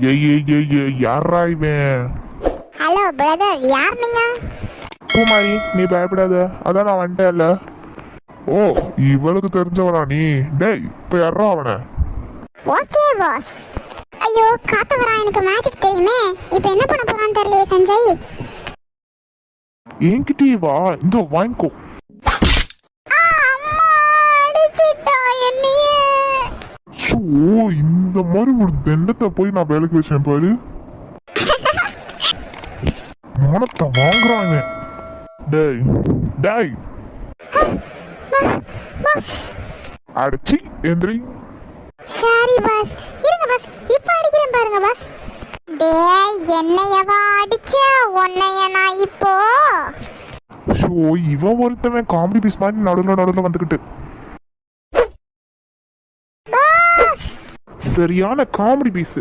ஏய் ஏய் ஏய் ஏய், யாரா இவன்? ஹலோ பிரதர், யார் நீங்க? பூமாரி, நீ பயப்படாத, அதான் நான் வந்துட்டேன்ல. ஓ, இவளுக்கு தெரிஞ்சவனா நீ? டேய், இப்ப யாரா அவன? Okay boss. ஐயோ காத்தவரா, எனக்கு மேஜிக் தெரியுமே. இப்போ என்ன பண்ண போறான்னு தெரியலையே சஞ்சய். என்கிட்டயே வா, இந்த வாங்கிக்கோ. அம்மா அடிச்சிட்டா என்னையே. ஷோ, இந்த மாதிரி ஒரு தண்டத்தை போய் நான் வேலைக்கு வச்சேன் பாரு. மானத்தை வாங்குறான் இவன். டேய் டேய், பாஸ். அடிச்சி எந்திரி. சரி பாஸ், இருங்க பாஸ், இப்போ அடிக்கிறேன் பாருங்க பாஸ். டேய், என்னையவா அடிச்ச? உன்னைய நான் இப்போ. ஷோ, இவன் ஒருத்தவன் காமெடி பீஸ் மாதிரி நடுவில் வந்துக்கிட்டு பாஸ் சரியான காமெடி பீஸ்.